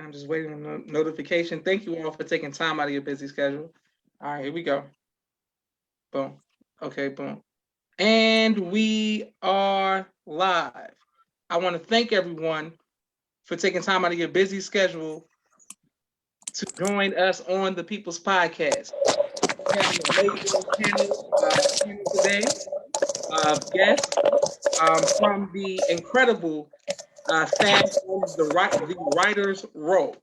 I'm just waiting on the notification. Thank you all for taking time out of your busy schedule. All right, here we go. Boom. Okay, boom. And we are live. I want to thank everyone for taking time out of your busy schedule to join us on the People's Podcast. We have an amazing panel today of guests from the incredible fans of the Writer's Row.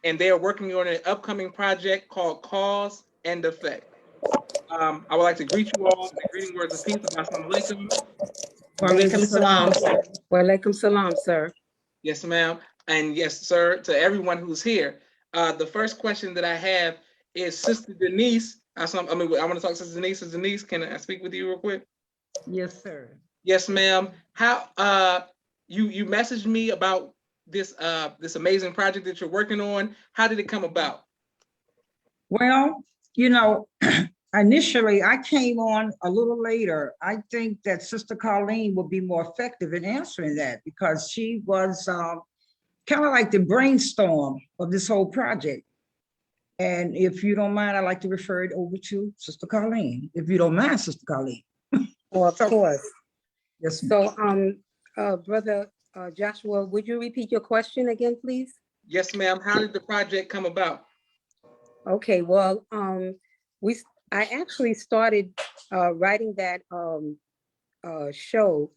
And they are working on an upcoming project called Cause and Effect. I would like to greet you all in the greeting words of peace. Assalamu alaikum. Walaikum salam. Walaikum salam, sir. Yes, ma'am. And yes, sir, to everyone who's here. The first question that I have is Sister Denise. I want to talk to Sister Denise. Sister Denise, can I speak with you real quick? Yes, sir. Yes, ma'am. How you messaged me about this this amazing project that you're working on. How did it come about? Well, initially I came on a little later. I think that Sister Colleen would be more effective in answering that because she was kind of like the brainstorm of this whole project. And if you don't mind, I'd like to refer it over to Sister Colleen, if you don't mind, Sister Colleen. Well, of course. Yes. So, Brother Joshua, would you repeat your question again, please? Yes, ma'am. How did the project come about? Okay, well, I actually started writing that show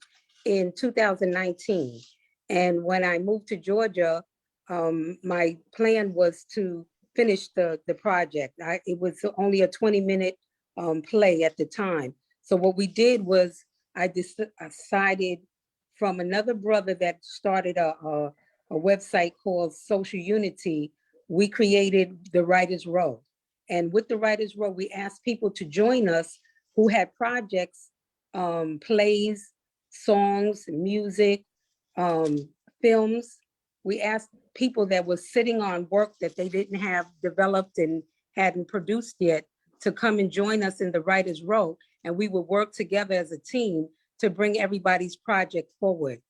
in 2019. And when I moved to Georgia, my plan was to finish the project. It was only a 20-minute play at the time. So what we did was I decided from another brother that started a website called Social Unity, we created the Writer's Row. And with the Writer's Row, we asked people to join us who had projects, plays, songs, music, films. We asked people that were sitting on work that they didn't have developed and hadn't produced yet to come and join us in the Writer's Row. And we would work together as a team to bring everybody's project forward.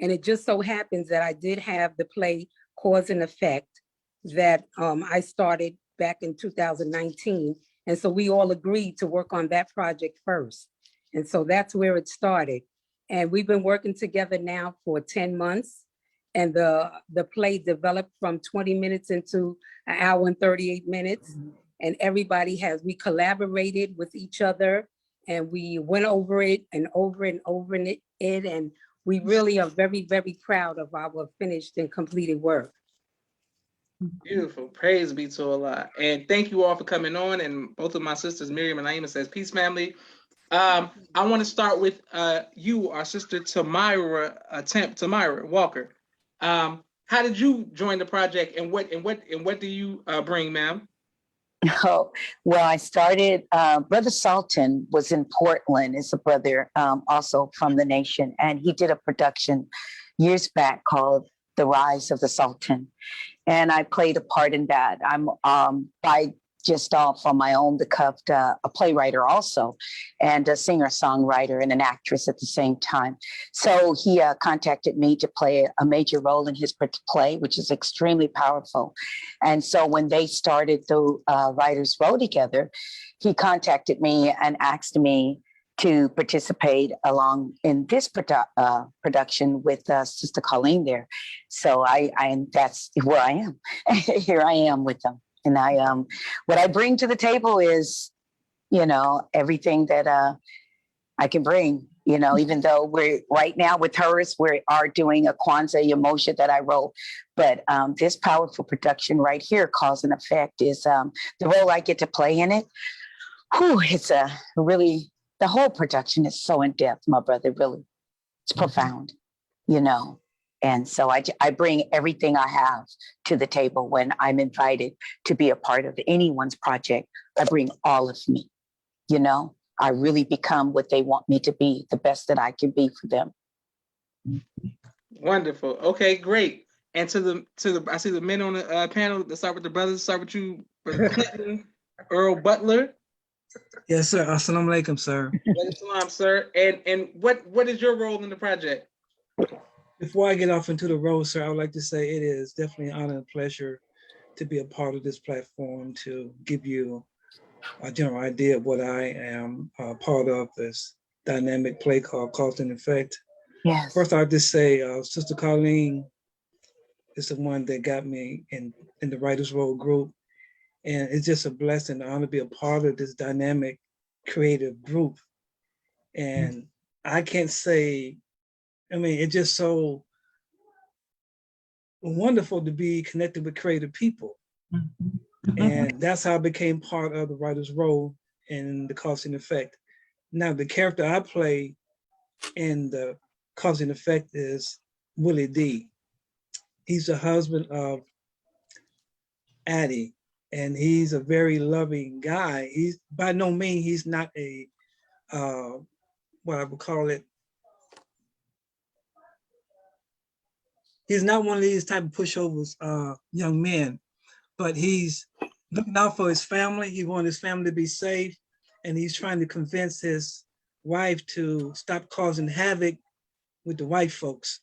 And it just so happens that I did have the play Cause and Effect that I started back in 2019. And so we all agreed to work on that project first. And so that's where it started. And we've been working together now for 10 months. And the play developed from 20 minutes into an hour and 38 minutes. Mm-hmm. And we collaborated with each other and we went over it and over and over it. And we really are very, very proud of our finished and completed work. Beautiful. Praise be to Allah. And thank you all for coming on. And both of my sisters, Miriam and Naima, says, peace, family. I want to start with you, our sister Tamira Walker. How did you join the project and what do you bring, ma'am? Oh, well, I started, Brother Sultan was in Portland, is a brother also from the nation, and he did a production years back called The Rise of the Sultan. And I played a part in that. I'm by just off on my own, the cuffed, a playwright also, and a singer-songwriter and an actress at the same time. So he contacted me to play a major role in his play, which is extremely powerful. And so when they started the Writers' Row together, he contacted me and asked me to participate along in this production with Sister Colleen there. So that's where I am. Here I am with them. And what I bring to the table is, everything that I can bring, even though we're right now with hers, we are doing a Kwanzaa emotion that I wrote. But this powerful production right here, Cause and Effect, is the role I get to play in it. Whew, it's the whole production is so in depth, my brother, really. It's profound, And so I bring everything I have to the table when I'm invited to be a part of anyone's project. I bring all of me, I really become what they want me to be, the best that I can be for them. Wonderful. Okay, great. And to the I see the men on the panel. Let's start with the brothers. Start with you, Brother Clinton, Earl Butler. Yes, sir. Assalamu alaikum, sir. Salam, sir. And what is your role in the project? Before I get off into the road, sir, I would like to say it is definitely an honor and pleasure to be a part of this platform to give you a general idea of what I am part of this dynamic play called Cause and Effect. Yes. First, I'll just say Sister Colleen is the one that got me in the Writers Row group. And it's just a blessing and honor to be a part of this dynamic creative group. And I can't say, I mean, it's just so wonderful to be connected with creative people. And that's how I became part of the Writers Row in the Cause and Effect. Now, the character I play in the Cause and Effect is Willie D. He's the husband of Addie, and he's a very loving guy. He's by no means, he's not a, what I would call it, he's not one of these type of pushovers, young men, but he's looking out for his family. He wants his family to be safe, and he's trying to convince his wife to stop causing havoc with the white folks.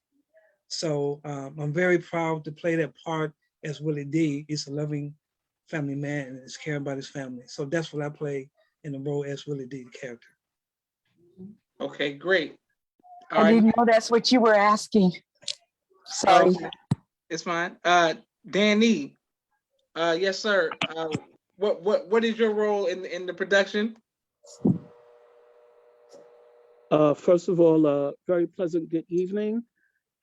So I'm very proud to play that part as Willie D. He's a loving family man and is caring about his family. So that's what I play in the role as Willie D, the character. Okay, great. All I right. didn't know that's what you were asking. Sorry. Okay. It's fine. Danny. Yes, sir. What is your role in the production? First of all, very pleasant good evening.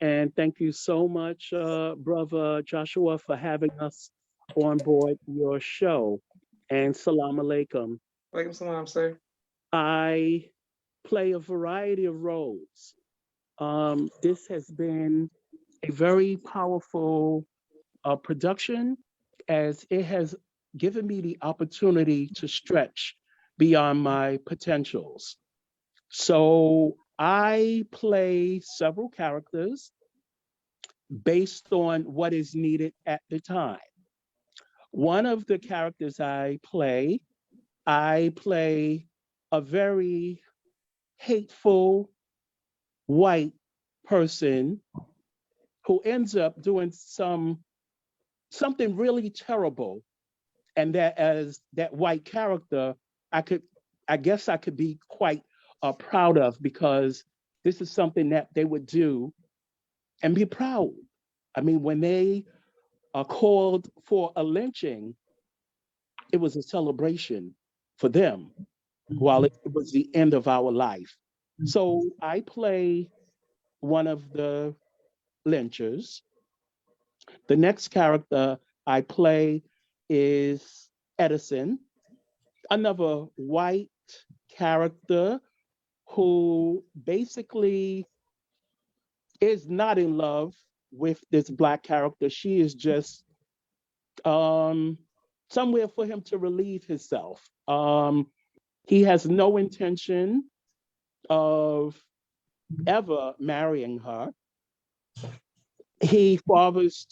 And thank you so much, Brother Joshua, for having us on board your show. And salam alaikum. Walaikum salam, sir. I play a variety of roles. This has been a very powerful production, as it has given me the opportunity to stretch beyond my potentials. So I play several characters based on what is needed at the time. One of the characters I play a very hateful white person who ends up doing something really terrible. And that as that white character, I guess I could be quite proud of, because this is something that they would do and be proud. I mean, when they called for a lynching, it was a celebration for them, while it was the end of our life. So I play one of the lynchers. The next character I play is Edison, another white character who basically is not in love with this black character. She is just somewhere for him to relieve himself. He has no intention of ever marrying her. He fathers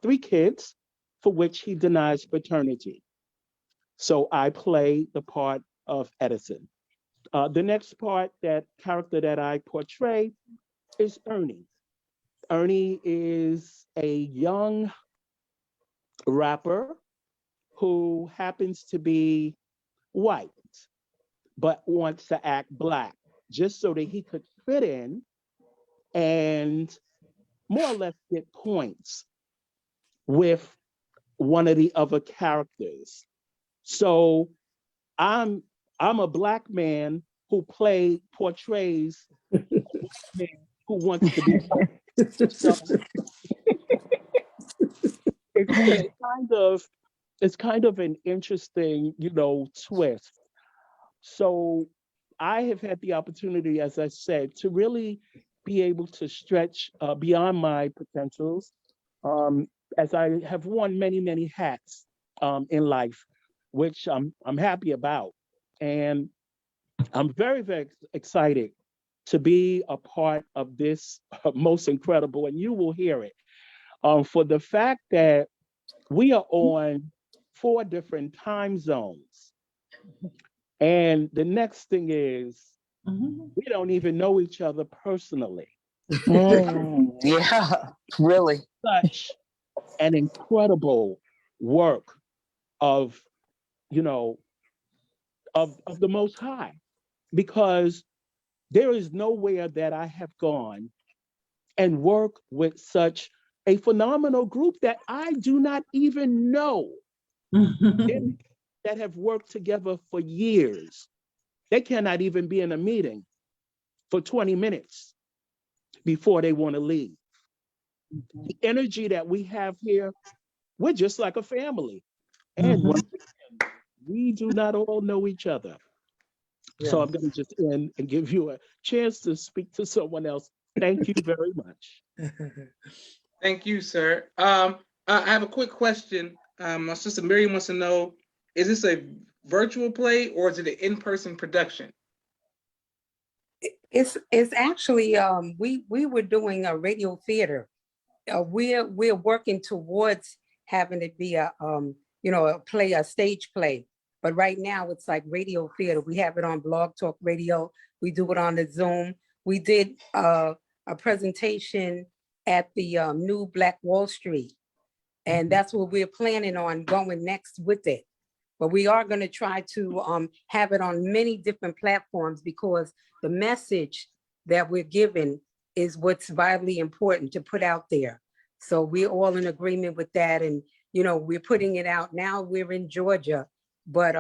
three kids, for which he denies paternity. So I play the part of Edison. The next character that I portray is Ernie. Ernie is a young rapper who happens to be white, but wants to act black just so that he could fit in and more or less get points with one of the other characters. So I'm a black man who portrays a man who wants to be white. So it's kind of an interesting, twist. So I have had the opportunity, as I said, to really be able to stretch beyond my potentials, as I have worn many, many hats in life, which I'm happy about. And I'm very, very excited to be a part of this most incredible, and you will hear it, for the fact that we are on 4 different time zones. And the next thing is, we don't even know each other personally. Yeah, really. Such an incredible work of, you know, of the Most High, because there is nowhere that I have gone and worked with such a phenomenal group that I do not even know, that have worked together for years. They cannot even be in a meeting for 20 minutes before they want to leave. The energy that we have here, we're just like a family. And once again, we do not all know each other. So I'm going to just end and give you a chance to speak to someone else. Thank you very much. Thank you, sir. I have a quick question. My sister Miriam wants to know: is this a virtual play or is it an in-person production? It's actually we were doing a radio theater. We're working towards having it be a a stage play. But right now it's like radio theater. We have it on Blog Talk Radio. We do it on the Zoom. We did a presentation at the new Black Wall Street, and that's what we're planning on going next with it. But we are going to try to have it on many different platforms, because the message that we're giving is what's vitally important to put out there. So we're all in agreement with that. And, we're putting it out now. We're in Georgia, but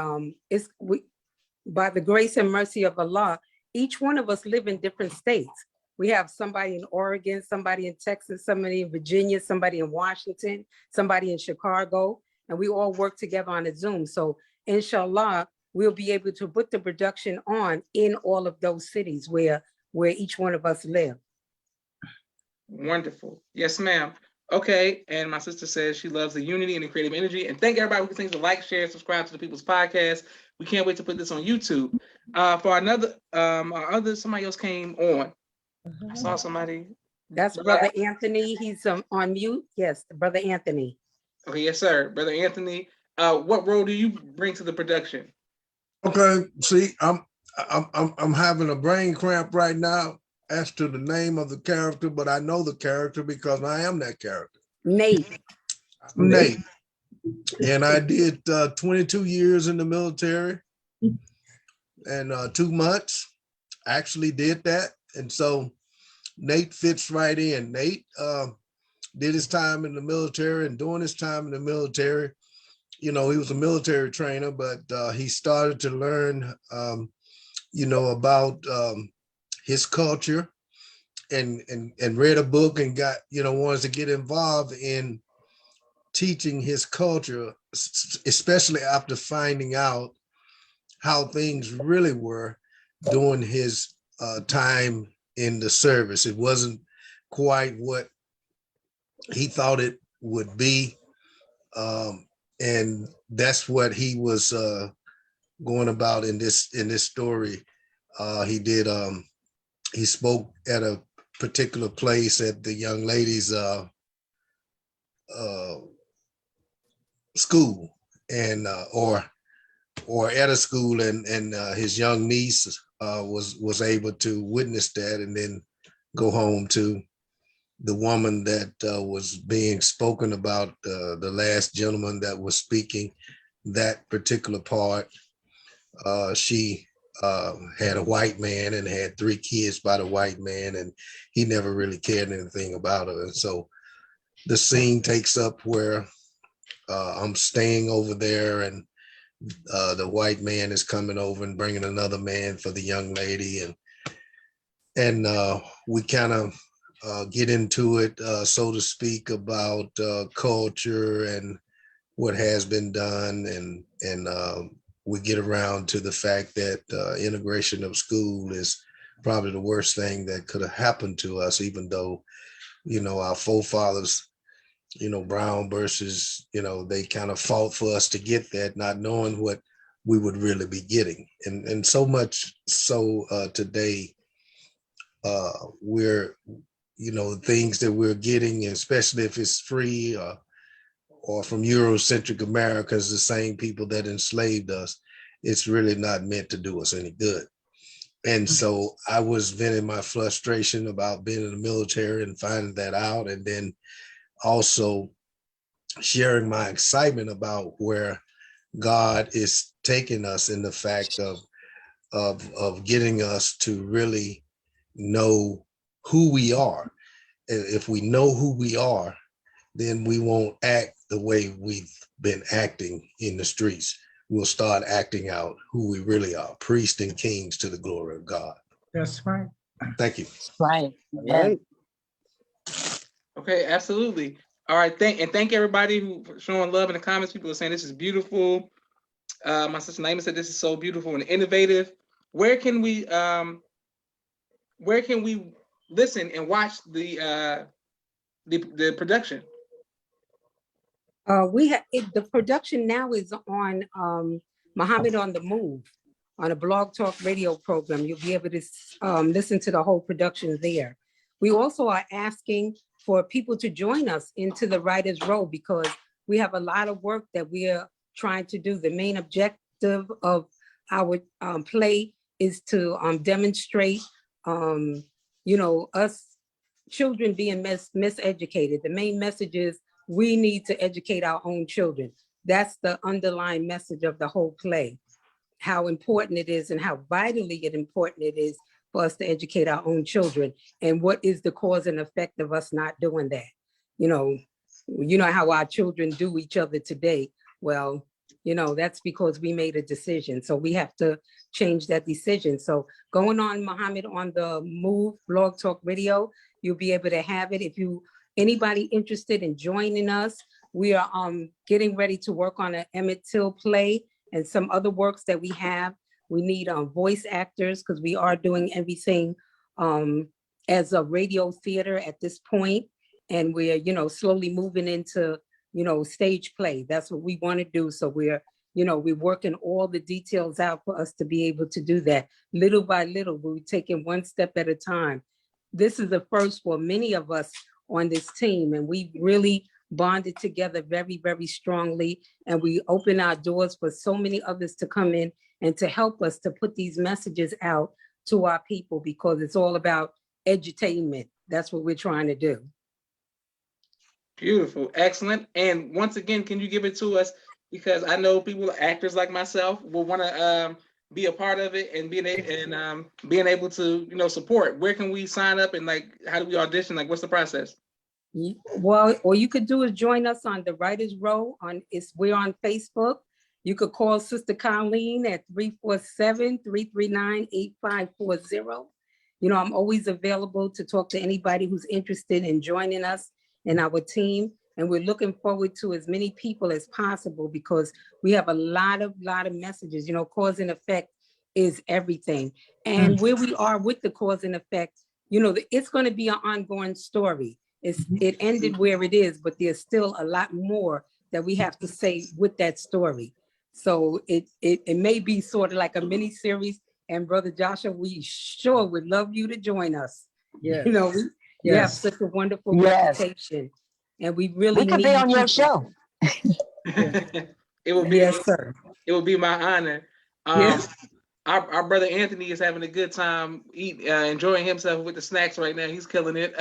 by the grace and mercy of Allah, each one of us live in different states. We have somebody in Oregon, somebody in Texas, somebody in Virginia, somebody in Washington, somebody in Chicago, and we all work together on a Zoom. So inshallah, we'll be able to put the production on in all of those cities where each one of us live. Wonderful. Yes, ma'am. Okay, and my sister says she loves the unity and the creative energy. And thank everybody who continues to like, share, subscribe to the People's Podcast. We can't wait to put this on YouTube. For another, somebody else came on. I saw somebody. That's Brother Anthony. He's on mute. Yes, Brother Anthony. Okay, yes, sir. Brother Anthony, what role do you bring to the production? Okay, see, I'm having a brain cramp right now as to the name of the character, but I know the character because I am that character. Nate. Nate. And I did 22 years in the military and 2 months. Actually did that. And so Nate fits right in. Nate did his time in the military, and during his time in the military, he was a military trainer, but he started to learn, about his culture and read a book and got, wanted to get involved in teaching his culture, especially after finding out how things really were during his time in the service. It wasn't quite what he thought it would be. And that's what he was going about in this story. He spoke at a particular place at the young lady's school, and or at a school, and his young niece was able to witness that, and then go home to the woman that was being spoken about, the last gentleman that was speaking that particular part. She had a white man and had 3 kids by the white man, and he never really cared anything about her. And so the scene takes up where I'm staying over there, and the white man is coming over and bringing another man for the young lady, and we kind of get into it, so to speak, about culture and what has been done, and we get around to the fact that integration of school is probably the worst thing that could have happened to us, even though, our forefathers, Brown versus, they kind of fought for us to get that, not knowing what we would really be getting. And so much so today, we're, things that we're getting, especially if it's free or from Eurocentric Americans, the same people that enslaved us, it's really not meant to do us any good. And so I was venting my frustration about being in the military and finding that out. And then also sharing my excitement about where God is taking us in the fact of getting us to really know who we are. If we know who we are, then we won't act the way we've been acting in the streets. We'll start acting out who we really are, priests and kings to the glory of God. That's right. Thank you. Right. Yeah. Right. Okay, absolutely. All right, thank everybody who for showing love in the comments. People are saying this is beautiful. My sister Naima said this is so beautiful and innovative. Where can we listen and watch the production? We have the production now is on Muhammad on the Move on a Blog Talk radio program. You'll be able to listen to the whole production there. We also are asking for people to join us into the writer's row because we have a lot of work that we are trying to do. The main objective of our play is to demonstrate, us children being miseducated. The main message is we need to educate our own children. That's the underlying message of the whole play, how important it is and how vitally important it is for us to educate our own children and what is the cause and effect of us not doing that. You know how our children do each other today. Well, that's because we made a decision. So we have to change that decision. So going on Muhammad on the Move Blog Talk Radio, you'll be able to have it. If anybody interested in joining us, we are getting ready to work on an Emmett Till play and some other works that we have. We need voice actors because we are doing everything as a radio theater at this point. And we're, slowly moving into, stage play. That's what we want to do. So we're working all the details out for us to be able to do that. Little by little, we're taking one step at a time. This is the first for many of us on this team, and we really bonded together very, very strongly. And we open our doors for so many others to come in and to help us to put these messages out to our people because it's all about edutainment. That's what we're trying to do. Beautiful, excellent. And once again, can you give it to us? Because I know people, actors like myself, will want to be a part of it and being able to support. Where can we sign up and how do we audition? What's the process? Well, all you could do is join us on the Writers Row. We're on Facebook. You could call Sister Colleen at 347-339-8540. I'm always available to talk to anybody who's interested in joining us and our team. And we're looking forward to as many people as possible because we have a lot of messages. Cause and effect is everything. And where we are with the cause and effect, it's going to be an ongoing story. It ended where it is, but there's still a lot more that we have to say with that story. So it may be sort of like a mini series. And Brother Joshua, we sure would love you to join us. Yes. You have such a wonderful reputation, and we really could need be on your people. show. It will be. Yes, sir. It will be my honor. Yes. Our brother Anthony is having a good time enjoying himself with the snacks right now. He's killing it.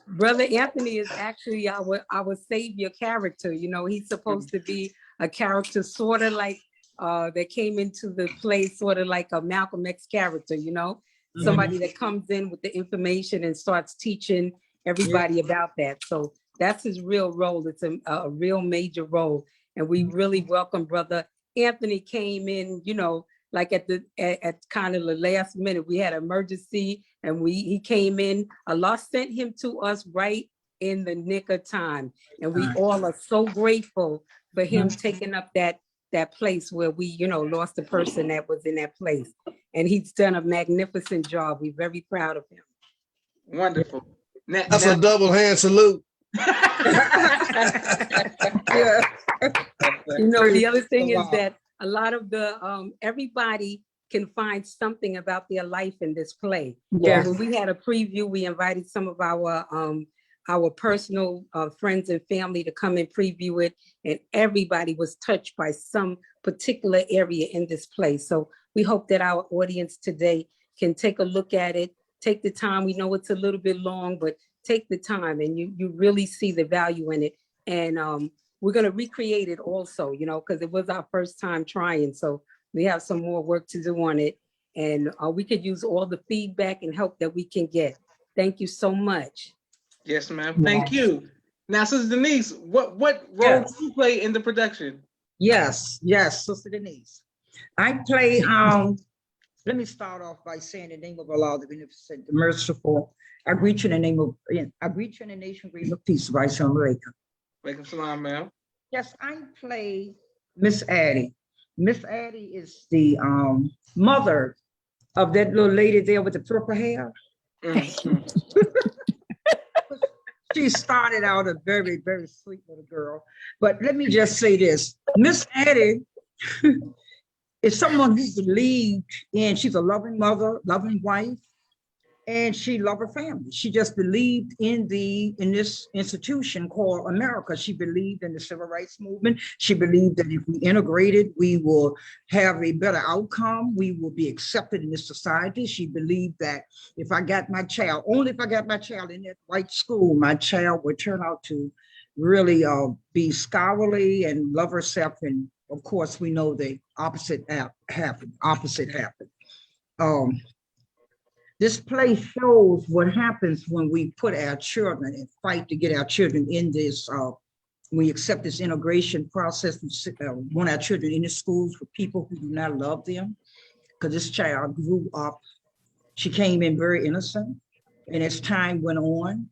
Brother Anthony is actually our savior character. He's supposed to be a character sort of like that came into the play sort of like a Malcolm X character, somebody that comes in with the information and starts teaching everybody about that. So that's his real role. It's a real major role. And we really welcome Brother Anthony came in, at kind of the last minute. We had an emergency and he came in. Allah sent him to us right in the nick of time. And we all are so grateful for him taking up that place where we, lost the person that was in that place. And he's done a magnificent job. We're very proud of him. Wonderful. That's a double hand salute. The other thing is that a lot of the everybody can find something about their life in this play. Yeah. When we had a preview, we invited some of our our personal friends and family to come and preview it. And everybody was touched by some particular area in this play. So we hope that our audience today can take a look at it, take the time. We know it's a little bit long, but take the time and you really see the value in it. And we're going to recreate it also, you know, because it was our first time trying. So we have some more work to do on it. And we could use all the feedback and help that we can get. Thank you so much. Yes, ma'am. Thank you. Now, Sister Denise, what role Yes. do you play in the production? Yes, Sister Denise. I play, let me start off by saying the name of Allah, the beneficent, the merciful. I greet you in the name of, I greet you in the nation, grace of peace, Assalamu alaikum. Walaikum salam, ma'am. Yes, I play Miss Addie. Miss Addie is the mother of that little lady there with the purple hair. She started out a very, very sweet little girl. But let me just say this, Miss Addie is someone who believed in, she's a loving mother, loving wife, and she loved her family. She just believed in this institution called America. She believed in the civil rights movement. She believed that if we integrated, we will have a better outcome. We will be accepted in this society. She believed that if I got my child, only if I got my child in that white school, my child would turn out to really be scholarly and love herself. And of course, we know the opposite happened. This play shows what happens when we put our children and fight to get our children in this, we accept this integration process, want our children in the schools for people who do not love them. Because this child grew up, she came in very innocent, and as time went on,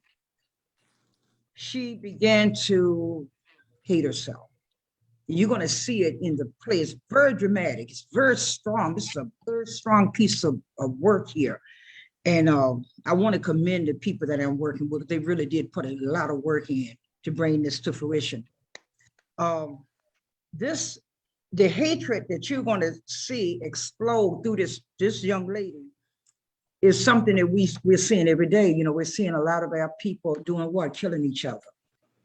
she began to hate herself. You're going to see it in the play. It's very dramatic. It's very strong. This is a very strong piece of work here. And I want to commend the people that I'm working with. They really did put a lot of work in to bring this to fruition. The hatred that you're going to see explode through this young lady is something that we're seeing every day. You know, we're seeing a lot of our people doing what? Killing each other.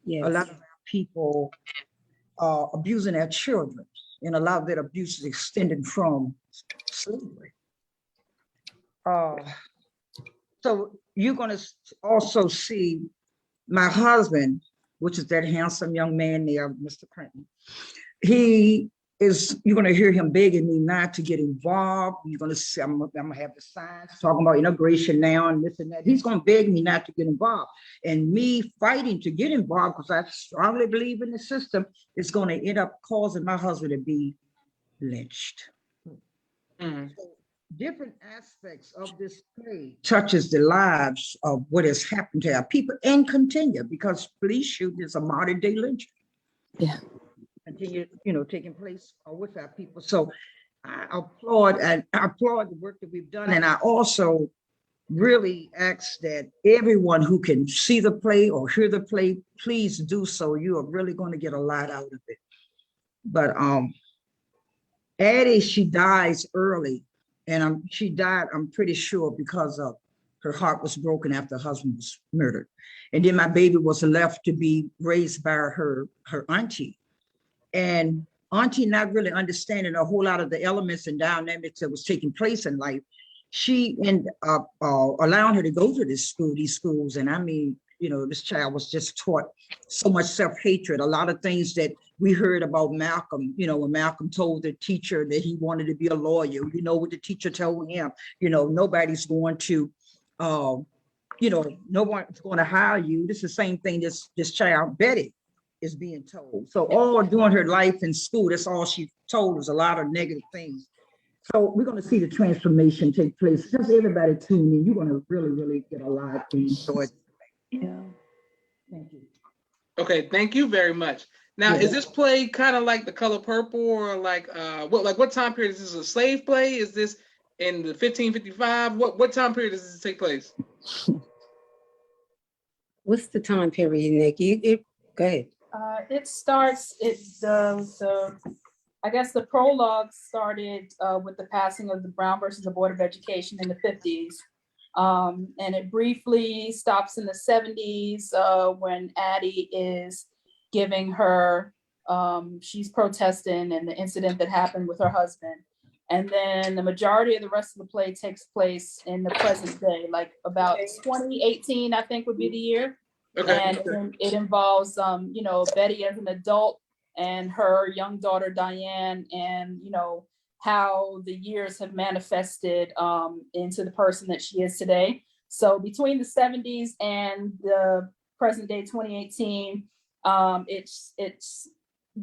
Yes. A lot of our people abusing our children, and a lot of that abuse is extended from slavery. So you're going to also see my husband, which is that handsome young man there, Mr. Clinton. You're going to hear him begging me not to get involved. You're going to see, I'm going to have the signs talking about integration now and this and that. He's going to beg me not to get involved. And me fighting to get involved, because I strongly believe in the system, is going to end up causing my husband to be lynched. Mm. Different aspects of this play touches the lives of what has happened to our people and continue, because police shooting is a modern day lynching. Yeah. Continue, taking place with our people. So I applaud the work that we've done. And I also really ask that everyone who can see the play or hear the play, please do so. You are really going to get a lot out of it. But Addie, she dies early. And she died, I'm pretty sure, because of her heart was broken after her husband was murdered. And then my baby was left to be raised by her auntie. And auntie, not really understanding a whole lot of the elements and dynamics that was taking place in life, she ended up allowing her to go to these schools. And I mean, this child was just taught so much self-hatred, a lot of things that we heard about Malcolm, when Malcolm told the teacher that he wanted to be a lawyer, what the teacher told him, nobody's going to, no one's going to hire you. This is the same thing this child, Betty, is being told. So all during her life in school, that's all she told was a lot of negative things. So we're going to see the transformation take place. Just everybody tune in. You're going to really, really get a lot and enjoy it. Yeah. Thank you. Okay, thank you very much. Now, is this play kind of like The Color Purple, or what time period is this? A slave play? Is this in the 1555? What time period does this take place? What's the time period, Nikki? Go ahead. It starts. I guess the prologue started with the passing of the Brown versus the Board of Education in the 50s. And it briefly stops in the 70s when Addie is giving her, she's protesting and the incident that happened with her husband. And then the majority of the rest of the play takes place in the present day, like about 2018, I think would be the year. Okay. And it involves, you know, Betty as an adult and her young daughter, Diane, and, you know, how the years have manifested into the person that she is today. So between the 70s and the present day 2018, it's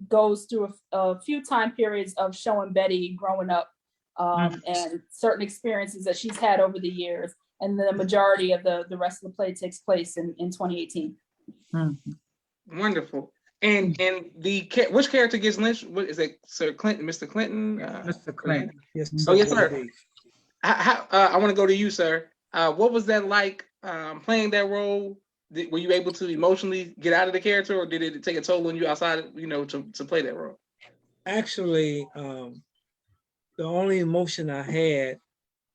goes through a few time periods of showing Betty growing up and certain experiences that she's had over the years. And the majority of the rest of the play takes place in 2018. Wonderful. And which character gets lynched? What is it, Sir Clinton, Mr. Clinton? Mr. Clinton. Yes, Oh, yes, sir. I want to go to you, sir. What was that like playing that role? Were you able to emotionally get out of the character, or did it take a toll on you outside, you know, to play that role? Actually, the only emotion I had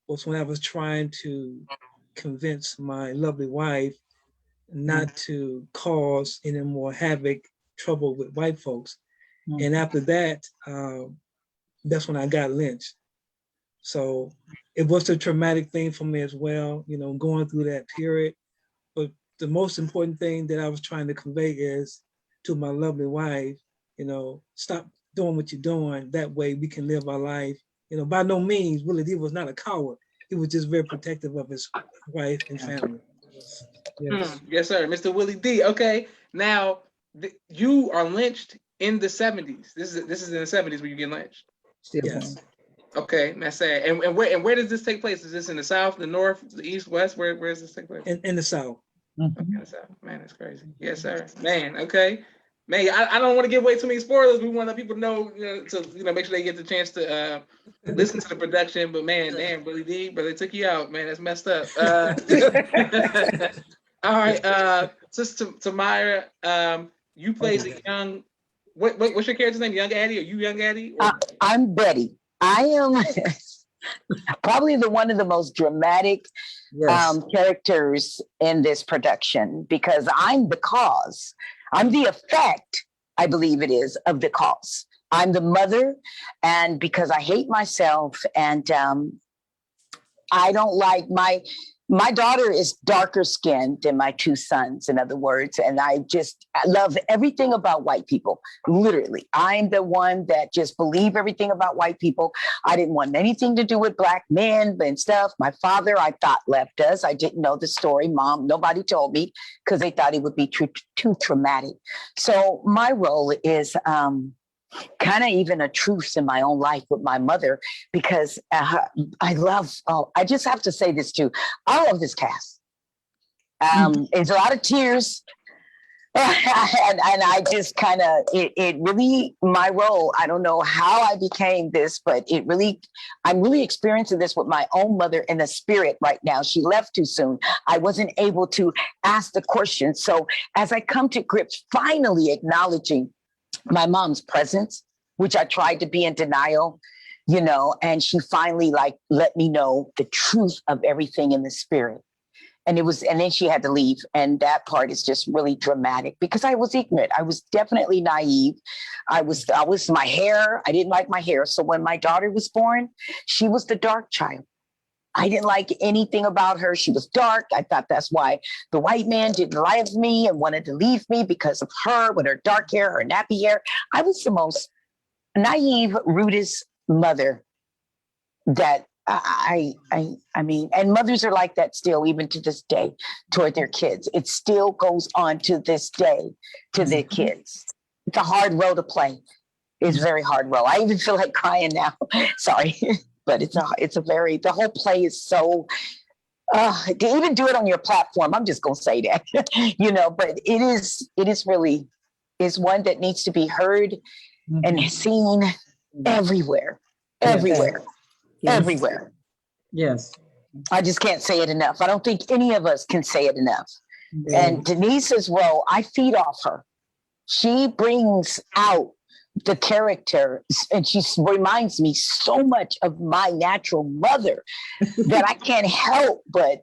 was when I was trying to convince my lovely wife not to cause any more havoc, trouble with white folks. And after that, that's when I got lynched. So it was a traumatic thing for me as well, you know, going through that period. But the most important thing that I was trying to convey is to my lovely wife, you know, stop doing what you're doing. That way we can live our life. You know, by no means, Willie D was not a coward. He was just very protective of his wife and family. Yes, Yes, sir. Mr. Willie D. Okay. Now, you are lynched in the 70s. This is in the 70s when you get lynched. yes. Okay, that's sad. And where does this take place? Is this in the South, the North, the East, West? Where does this take place? In the South. Okay, in the South. Man, that's crazy. Yes, sir. Man, okay. Man, I don't want to give away too many spoilers. We want to let people know, to make sure they get the chance to listen to the production. But man, damn, Willie D, but they took you out, man. That's messed up. All right, Sister Tamira, you played the young. What's your character's name? Young Addie? Are you Young Addie? I'm Betty. I am probably one of the most dramatic characters in this production because I'm the cause. I'm the effect, I believe it is, of the cause. I'm the mother, and because I hate myself and I don't like my daughter is darker skinned than my two sons, in other words, and I love everything about white people. Literally, I'm the one that just believe everything about white people. I didn't want anything to do with black men and stuff. My father, I thought, left us. I didn't know the story. Mom, nobody told me because they thought it would be too traumatic. So my role is kind of even a truce in my own life with my mother because I just have to say this too. I love this cast. It's a lot of tears. and I just kind of, it really, my role, I don't know how I became this, but I'm really experiencing this with my own mother in the spirit right now. She left too soon. I wasn't able to ask the question. So as I come to grips, finally acknowledging my mom's presence, which I tried to be in denial, and she finally let me know the truth of everything in the spirit. And then she had to leave. And that part is just really dramatic because I was ignorant. I was definitely naive. I was my hair. I didn't like my hair. So when my daughter was born, she was the dark child. I didn't like anything about her. She was dark. I thought that's why the white man didn't like me and wanted to leave me because of her with her dark hair, her nappy hair. I was the most naive, rudest mother that I mean, and mothers are like that still, even to this day, toward their kids. It still goes on to this day to their kids. It's a hard role to play. It's a very hard role. I even feel like crying now. Sorry. But the whole play is so, to even do it on your platform, I'm just going to say that, but it is really one that needs to be heard and seen everywhere. Yes. I just can't say it enough. I don't think any of us can say it enough. And Denise's role, I feed off her. She brings out the character, and she reminds me so much of my natural mother that I can't help but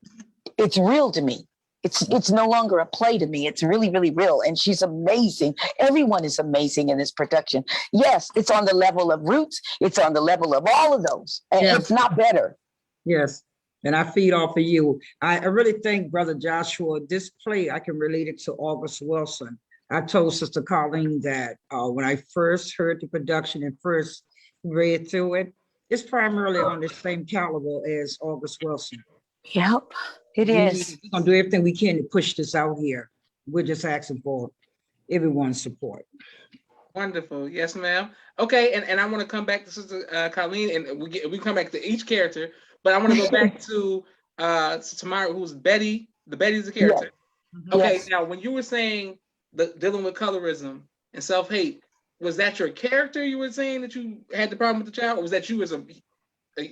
it's real to me. It's no longer a play to me. It's really, really real. And she's amazing. Everyone is amazing in this production. Yes, it's on the level of Roots. It's on the level of all of those. And Yeah. it's not better. Yes. And I feed off of you. I really think, Brother Joshua, this play, I can relate it to August Wilson. I told Sister Colleen that when I first heard the production and first read through it, it's primarily on the same caliber as August Wilson. Yep, it is. We're gonna do everything we can to push this out here. We're just asking for everyone's support. Wonderful. Yes, ma'am. Okay, and I want to come back to Sister Colleen, and we come back to each character, but I want to go back to Tamara, who's Betty. Betty's the character. Yeah. Okay, Yes. now when you were saying dealing with colorism and self-hate, was that your character you were saying that you had the problem with the child, or was that you as a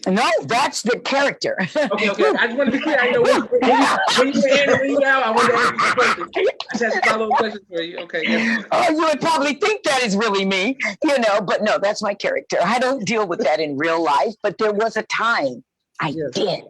No, that's the character. Okay. I just want to be clear. I know when you were handling out, I wanted to ask you a question. I just had to follow a question for you. Okay. Yes. Oh, you would probably think that is really me, but no, that's my character. I don't deal with that in real life, but there was a time I Yes. did.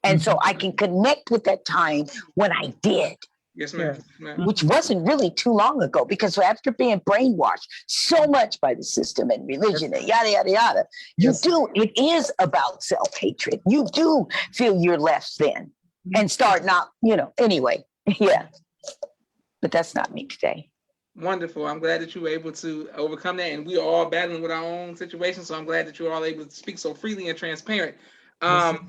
And so I can connect with that time when I did, Yes, ma'am. Yes, ma'am. which wasn't really too long ago, because after being brainwashed so much by the system and religion and yada, yada, yada, Yes. it is about self-hatred. You do feel you're less than and start not, anyway, yeah. But that's not me today. Wonderful. I'm glad that you were able to overcome that, and we are all battling with our own situations. So I'm glad that you are all able to speak so freely and transparent. I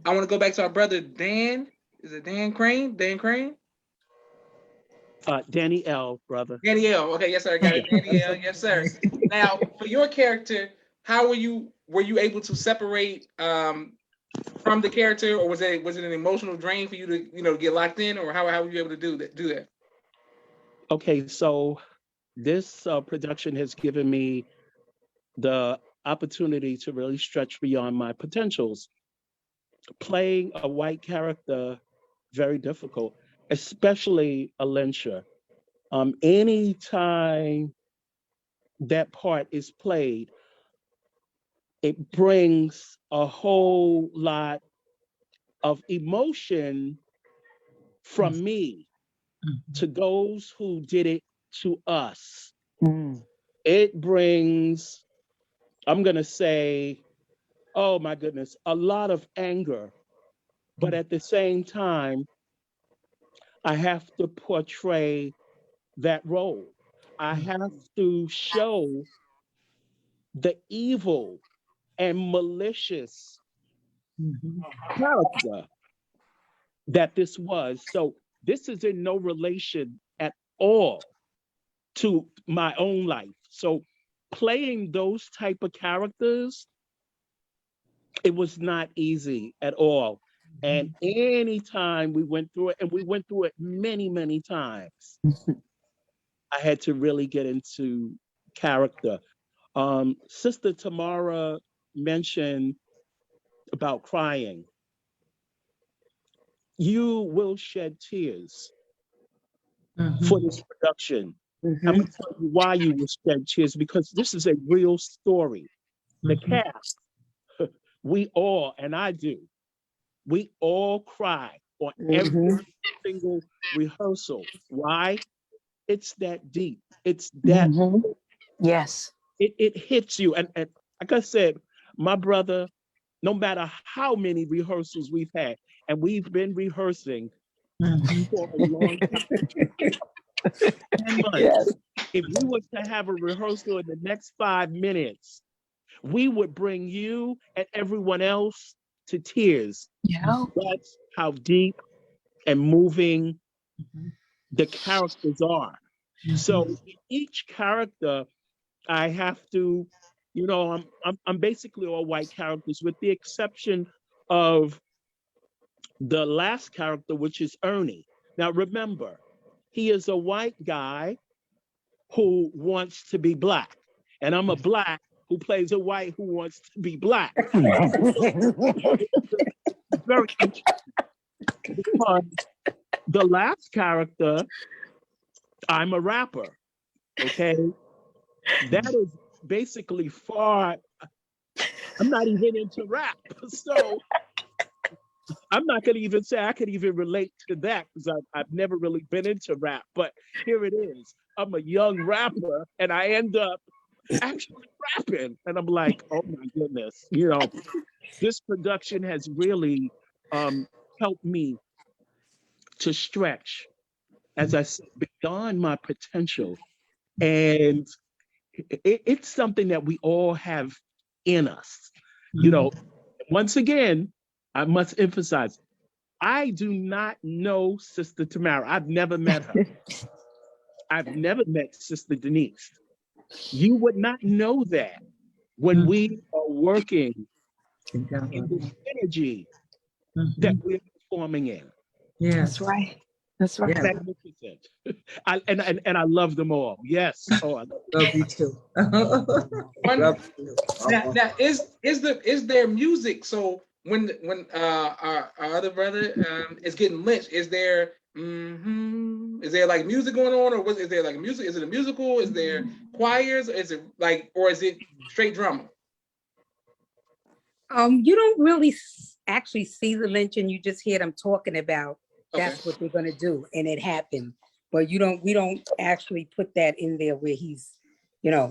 want to go back to our brother Dan. Is it Dan Crane? Dan Crane? Danny L, brother. Danielle. Okay, yes, sir. Got it. Danielle, yes, sir. Now, for your character, how were you able to separate from the character, or was it an emotional drain for you to get locked in, or how were you able to do that? Okay, so this production has given me the opportunity to really stretch beyond my potentials. Playing a white character, very difficult, especially a lyncher. Anytime that part is played, it brings a whole lot of emotion from me to those who did it to us. It brings, I'm going to say, oh my goodness, a lot of anger. But at the same time, I have to portray that role. I have to show the evil and malicious character that this was. So this is in no relation at all to my own life. So playing those type of characters, it was not easy at all. And anytime we went through it, and we went through it many, many times, I had to really get into character. Sister Tamara mentioned about crying. You will shed tears for this production. I'm going to tell you why you will shed tears, because this is a real story. The cast, we all, and I do, we all cry on every single rehearsal. Why? It's that deep. It's that, Yes. it hits you. And like I said, my brother, no matter how many rehearsals we've had, and we've been rehearsing for a long time, 10 months. Yes. If we were to have a rehearsal in the next 5 minutes, we would bring you and everyone else to tears. Yeah. That's how deep and moving the characters are. So in each character, I have to, I'm basically all white characters, with the exception of the last character, which is Ernie. Now remember, he is a white guy who wants to be black, and I'm a black who plays a white who wants to be black. It's very interesting, because the last character, I'm a rapper, okay? That is basically I'm not even into rap. So I'm not going to even say I could even relate to that because I've never really been into rap. But here it is. I'm a young rapper and I end up actually rapping. And I'm like, oh my goodness. This production has really helped me to stretch, as I said, beyond my potential. And it's something that we all have in us. Once again, I must emphasize, I do not know Sister Tamara. I've never met her. I've never met Sister Denise. You would not know that when we are working in this energy that we're performing in. Yes. right. That's right. Yes. Magnificent. And I love them all. Yes. Oh, I love Love you too. One, Love you. now is there music? So when our other brother is getting lynched, is there like music going on, or is there like music? Is it a musical? Is there choirs? Is it like, or is it straight drama? You don't really actually see the lynching. You just hear them talking about that's what they're gonna do, and it happened. But we don't actually put that in there where he's, yeah,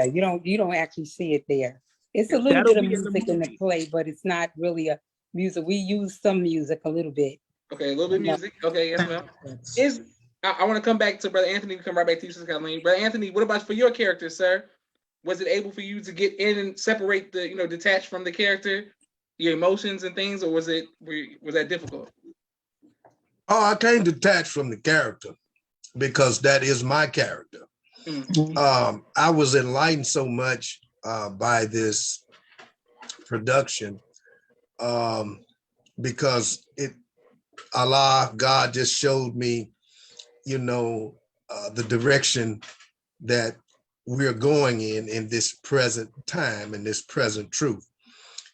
you don't actually see it there. It's a little That'll bit of be in the music in the movie. play, but it's not really a music. We use some music a little bit. Okay, a little bit of music. Okay, yes, ma'am. I want to come back to Brother Anthony. Come right back to you, Sister Kathleen. Brother Anthony, what about for your character, sir? Was it able for you to get in and separate the, detach from the character, your emotions and things, or was that difficult? Oh, I can't detach from the character because that is my character. I was enlightened so much by this production because God just showed me, the direction that we're going in this present time and this present truth.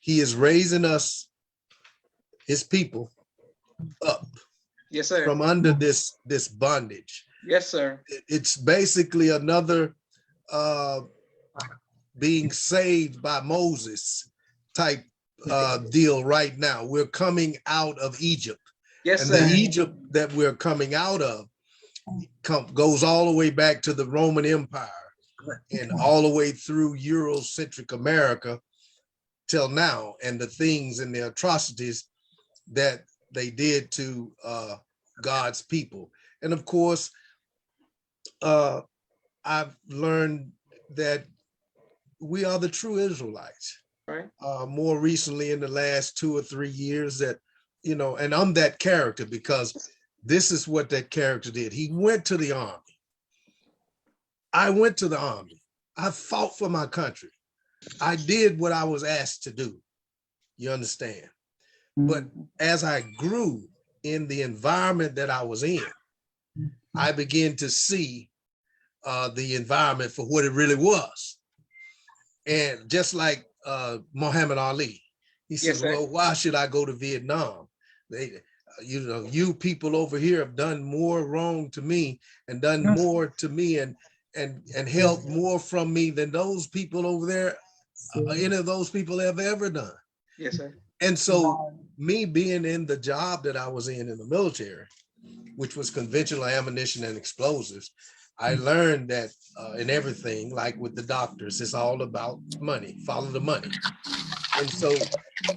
He is raising us, his people, up. Yes, sir. From under this bondage. Yes, sir. It's basically another being saved by Moses type deal right now. We're coming out of Egypt. Yes, and sir. The Egypt that we're coming out of goes all the way back to the Roman Empire and all the way through Eurocentric America till now, and the things and the atrocities that they did to God's people. And of course, I've learned that we are the true Israelites. Right. More recently in the last 2 or 3 years that, and I'm that character because this is what that character did. He went to the army. I went to the army. I fought for my country. I did what I was asked to do. You understand? But as I grew in the environment that I was in, I began to see the environment for what it really was. And just like Muhammad Ali, he says, well, why should I go to Vietnam? You people over here have done more wrong to me and done more to me and held more from me than those people over there, any of those people have ever done. Yes, sir. And so me being in the job that I was in the military, which was conventional ammunition and explosives, I learned that in everything, like with the doctors, it's all about money, follow the money. And so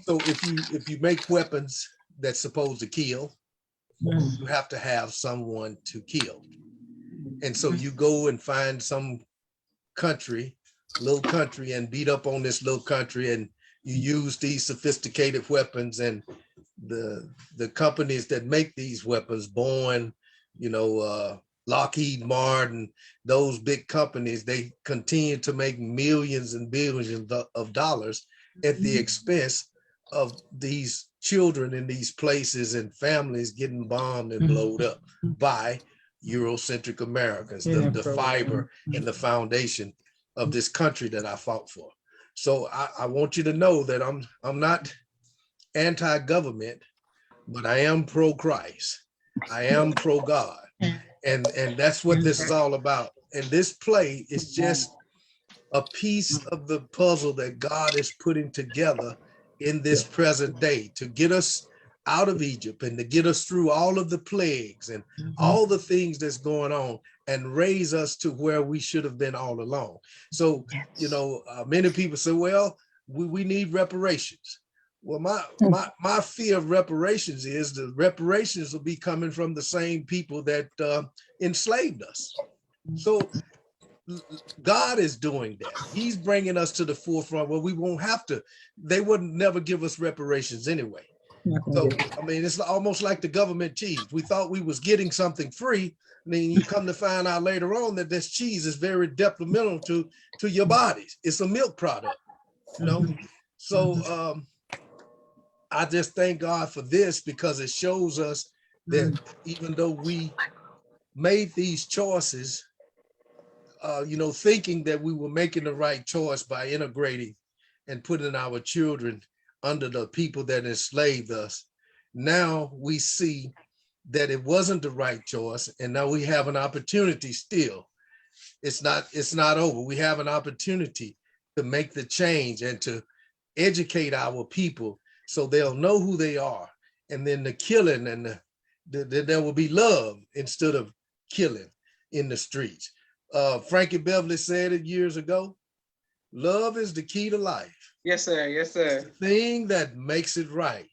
if you make weapons that's supposed to kill, you have to have someone to kill. And so you go and find some little country and beat up on this little country, and you use these sophisticated weapons, and the companies that make these weapons, Boeing, Lockheed Martin, those big companies, they continue to make millions and billions of dollars at the expense of these children in these places and families getting bombed and blowed up by Eurocentric Americans, the fiber and the foundation of this country that I fought for. So I want you to know that I'm not anti-government, but I am pro-Christ. I am pro-God. And that's what this is all about. And this play is just a piece of the puzzle that God is putting together in this present day to get us out of Egypt and to get us through all of the plagues and all the things that's going on and raise us to where we should have been all along. So, you know, many people say, well, we need reparations. Well, my fear of reparations is the reparations will be coming from the same people that enslaved us. So God is doing that. He's bringing us to the forefront where we won't have to, they wouldn't never give us reparations anyway. So, I mean, it's almost like the government cheese. We thought we was getting something free. I mean, you come to find out later on that this cheese is very detrimental to your bodies. It's a milk product, you know? So I just thank God for this because it shows us that even though we made these choices, you know, thinking that we were making the right choice by integrating and putting our children under the people that enslaved us. Now we see that it wasn't the right choice, and now we have an opportunity still. It's not over. We have an opportunity to make the change and to educate our people so they'll know who they are. And then the killing and there will be love instead of killing in the streets. Frankie Beverly said it years ago, love is the key to life. Yes, sir. Yes, sir. It's the thing that makes it right.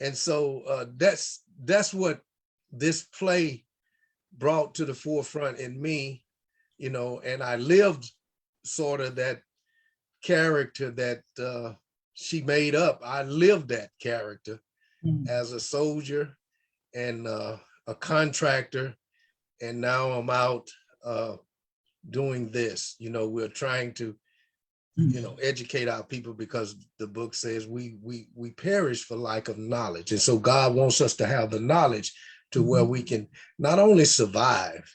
And so that's what this play brought to the forefront in me, you know, and I lived sort of that character that she made up. I lived that character as a soldier and a contractor. And now I'm out doing this. You know, we're trying to, you know, educate our people because the book says we perish for lack of knowledge. And so God wants us to have the knowledge to where we can not only survive,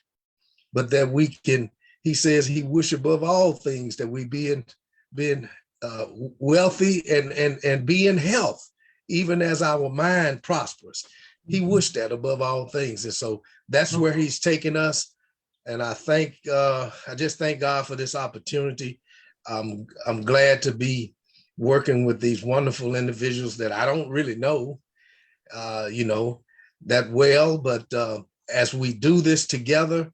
but that we can, he says he wish above all things that we be wealthy and be in health, even as our mind prospers. He wished that above all things. And so that's where he's taking us. And I just thank God for this opportunity. I'm glad to be working with these wonderful individuals that I don't really know, you know, that well, but as we do this together,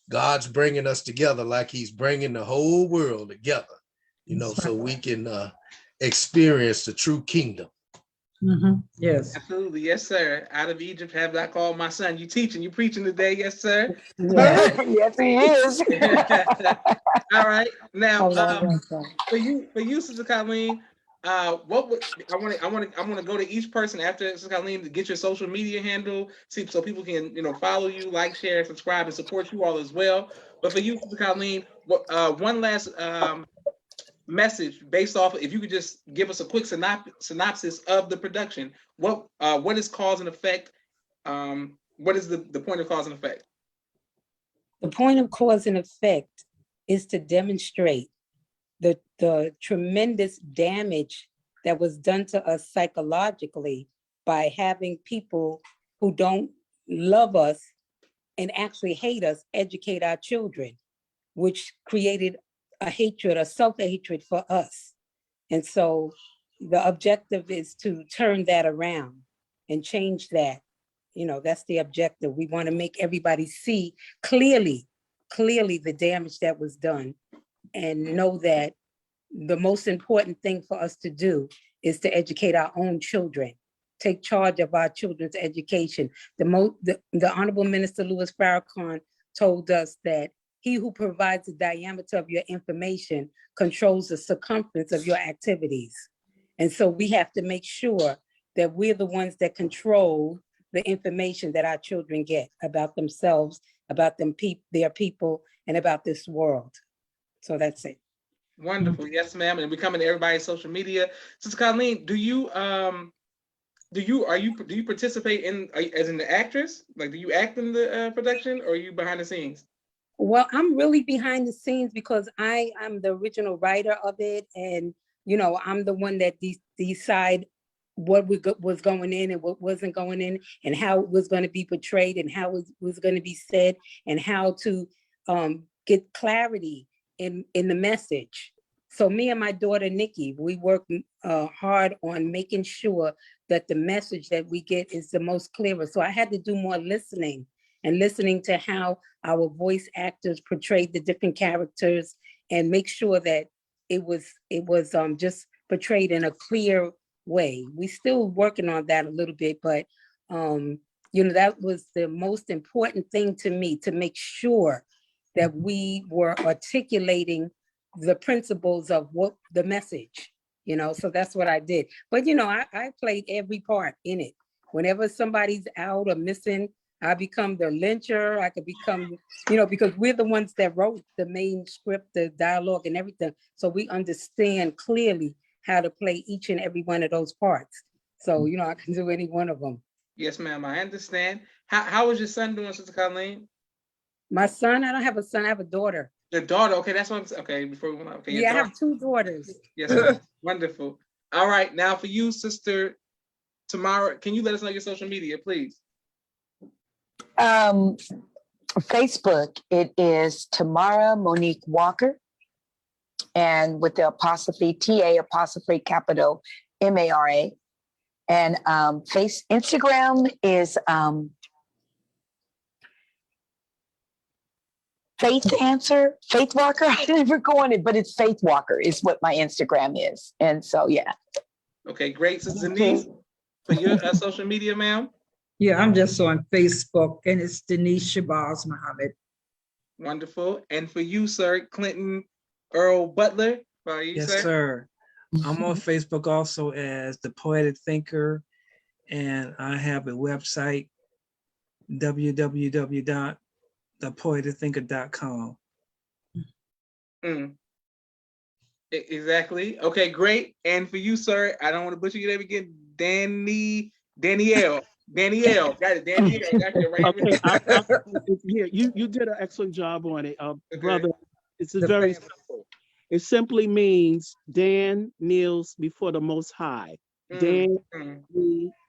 God's bringing us together like he's bringing the whole world together, you know, so we can experience the true kingdom. Yes. Absolutely. Yes, sir. Out of Egypt have I called my son. You teaching, you preaching today. Yes, sir. Yes, yes, he is. All right. Now, Oh, for you, Sister Colleen, what would I want to go to each person after Sister Colleen to get your social media handle, see so people can, you know, follow you, like, share, subscribe, and support you all as well. But for you, Sister Colleen, one last message based off, if you could just give us a quick synopsis of the production. What is cause and effect? What is the point of cause and effect? the point of cause and effect is to demonstrate the tremendous damage that was done to us psychologically by having people who don't love us and actually hate us educate our children, which created a hatred, a self-hatred for us. And so the objective is to turn that around and change that. You know, that's the objective. We want to make everybody see clearly the damage that was done and know that the most important thing for us to do is to educate our own children, take charge of our children's education. The Honorable Minister Louis Farrakhan told us that he who provides the diameter of your information controls the circumference of your activities. And so we have to make sure that we're the ones that control the information that our children get about themselves, about their people, and about this world. So that's it. Wonderful. Yes, ma'am. And we're coming to everybody's social media. Sister Colleen, do you participate as an actress? Like, do you act in the production, or are you behind the scenes? Well, I'm really behind the scenes because I'm the original writer of it. And, you know, I'm the one that decide what was going in and what wasn't going in and how it was going to be portrayed and how it was going to be said and how to get clarity in the message. So me and my daughter, Nikki, we work hard on making sure that the message that we get is the most clearer. So I had to do more listening and listening to how our voice actors portrayed the different characters and make sure that it was just portrayed in a clear way. We still working on that a little bit, but that was the most important thing to me, to make sure that we were articulating the principles of what the message, so that's what I did. But, I played every part in it. Whenever somebody's out or missing, I become the lyncher. I could become, because we're the ones that wrote the main script, the dialogue and everything. So we understand clearly how to play each and every one of those parts. So, I can do any one of them. Yes, ma'am, I understand. How is your son doing, Sister Colleen? My son, I don't have a son, I have a daughter. The daughter, okay, that's what I'm saying. Okay, before we went on. Okay, Yeah, I have 2 daughters. Yes, ma'am. Wonderful. All right, now for you, Sister Tamara, can you let us know your social media, please? Facebook, it is Tamara Monique Walker, and with the apostrophe, TA apostrophe capital MARA. And Instagram is Faith Walker. I never go on it, but it's Faith Walker is what my Instagram is. And so, yeah. Okay, great. Sister Denise, for your social media, ma'am? Yeah, I'm just on Facebook, and it's Denise Shabazz Muhammad. Wonderful. And for you, sir, Clinton Earl Butler, how are you, Yes, sir? sir. I'm on Facebook also as The Poetic Thinker, and I have a website, www.thepoeticthinker.com. Exactly. Okay, great. And for you, sir, I don't want to butcher your name again. Danielle. Got it. Danielle. Got you right. Okay, yeah, you did an excellent job on it, Okay. brother. It's very simple. It simply means Dan kneels before the Most High. Dan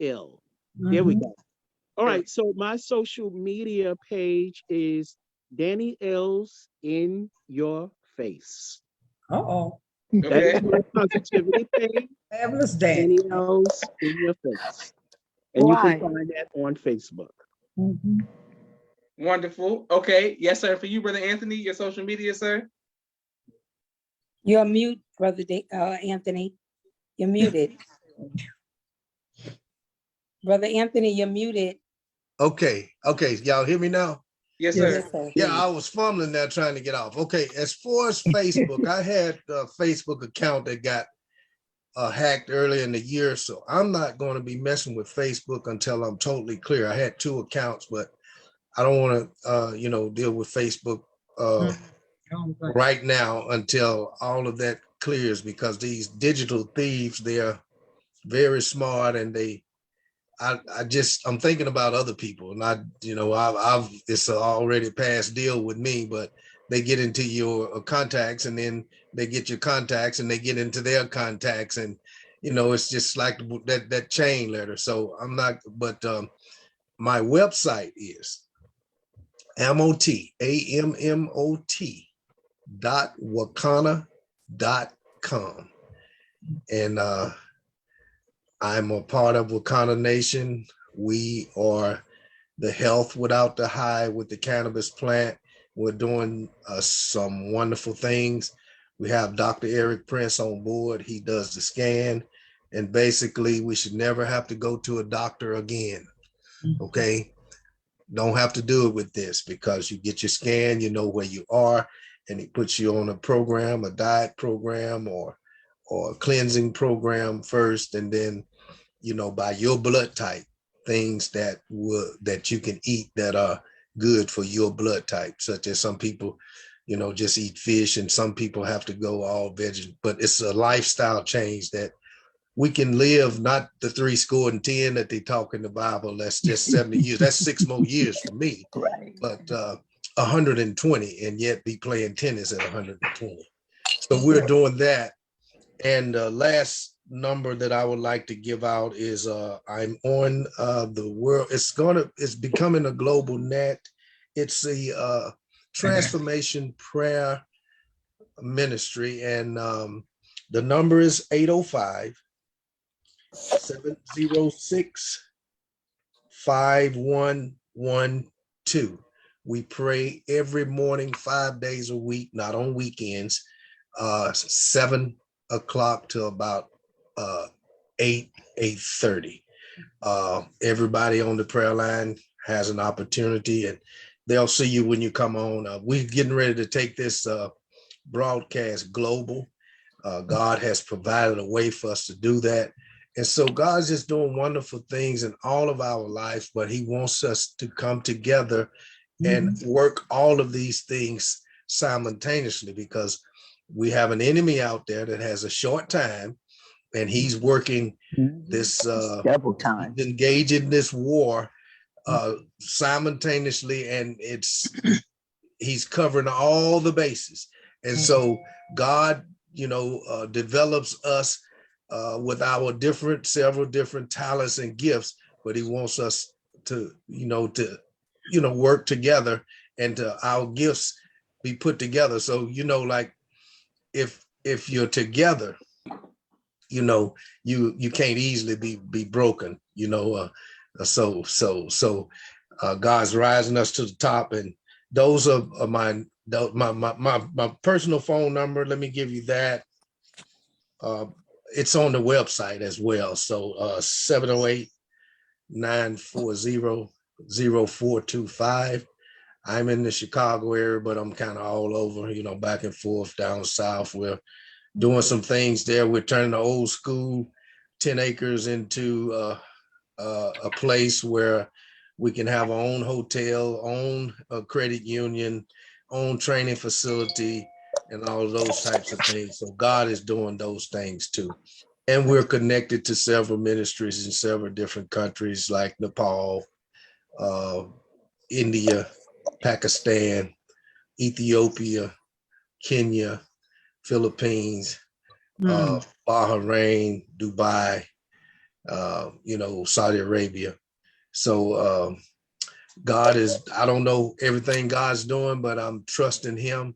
ill. There we go. All right, so my social media page is Danny Ills in your face. Uh-oh. Okay. That is my positivity page. Fabulous day. Danny Ills in your face. And you can find that on Facebook. Wonderful. Okay. Yes, sir. For you, Brother Anthony, your social media, sir? You're on mute, Brother Anthony. You're muted. Brother Anthony, you're muted. Okay, y'all hear me now? Yes, sir. Yes, sir. Yeah, I was fumbling there trying to get off. Okay, as far as Facebook, I had a Facebook account that got hacked earlier in the year, so I'm not going to be messing with Facebook until I'm totally clear. I had 2 accounts, but I don't want to, deal with Facebook right now until all of that clears, because these digital thieves, they're very smart, and I'm thinking about other people, and it's an already past deal with me, but they get into your contacts, and then they get your contacts, and they get into their contacts, and it's just like that chain letter. So I'm not, but my website is AMMOT.wakana.com, and I'm a part of Wakana Nation. We are the health without the high with the cannabis plant. We're doing some wonderful things. We have Dr. Eric Prince on board. He does the scan. And basically, we should never have to go to a doctor again. Okay? Don't have to do it with this, because you get your scan, you know where you are, and he puts you on a program, a diet program, or a cleansing program first, and then by your blood type, things that you can eat that are good for your blood type, such as some people, just eat fish, and some people have to go all veg. But it's a lifestyle change that we can live, not the 70 that they talk in the Bible. That's just 70 years. That's 6 more years for me. Right. But 120, and yet be playing tennis at 120. So we're doing that. And last number that I would like to give out is I'm on the world. It's becoming a global net. It's a transformation prayer ministry, and the number is 805-706-5112. We pray every morning, 5 days a week, not on weekends, 7 o'clock to about 8:30. Everybody on the prayer line has an opportunity, and they'll see you when you come on. We're getting ready to take this broadcast global. God has provided a way for us to do that. And so God's just doing wonderful things in all of our lives, but he wants us to come together and work all of these things simultaneously, because we have an enemy out there that has a short time, and he's working this double time, engage in this war simultaneously, and he's covering all the bases. And so God, develops us with our several different talents and gifts, but he wants us to work together, and to our gifts be put together. So, like if you're together, you can't easily be broken, so God's rising us to the top. And those are my personal phone number. Let me give you that. It's on the website as well. So 708-940-0425. I'm in the Chicago area, but I'm kind of all over, back and forth down south. We're doing some things there. We're turning the old school 10 acres into a place where we can have our own hotel, own credit union, own training facility, and all of those types of things. So God is doing those things too. And we're connected to several ministries in several different countries like Nepal, India, Pakistan, Ethiopia, Kenya, Philippines, Bahrain, Dubai, Saudi Arabia. So God I don't know everything God's doing, but I'm trusting him,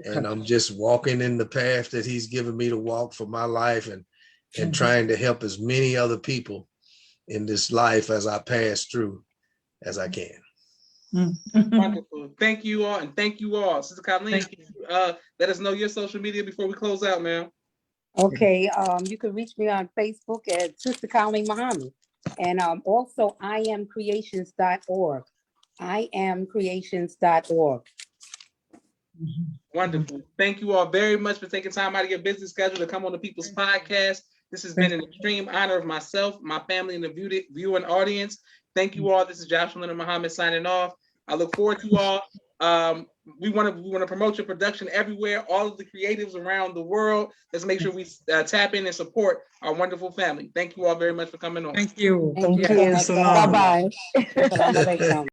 and I'm just walking in the path that he's given me to walk for my life, and trying to help as many other people in this life as I pass through as I can. Wonderful. Thank you all, and thank you all. Sister Colleen, let us know your social media before we close out, ma'am. Okay, you can reach me on Facebook at Sister Colleen Muhammad, and also iamcreations.org. iamcreations.org. Wonderful. Thank you all very much for taking time out of your busy schedule to come on the People's Podcast. This has been an extreme honor of myself, my family, and the viewing audience. Thank you all. This is Joshua Leonard Muhammad signing off. I look forward to you all. We want to promote your production everywhere, all of the creatives around the world. Let's make sure we tap in and support our wonderful family. Thank you all very much for coming on. Thank you. Thank you so much. Salam. Bye-bye.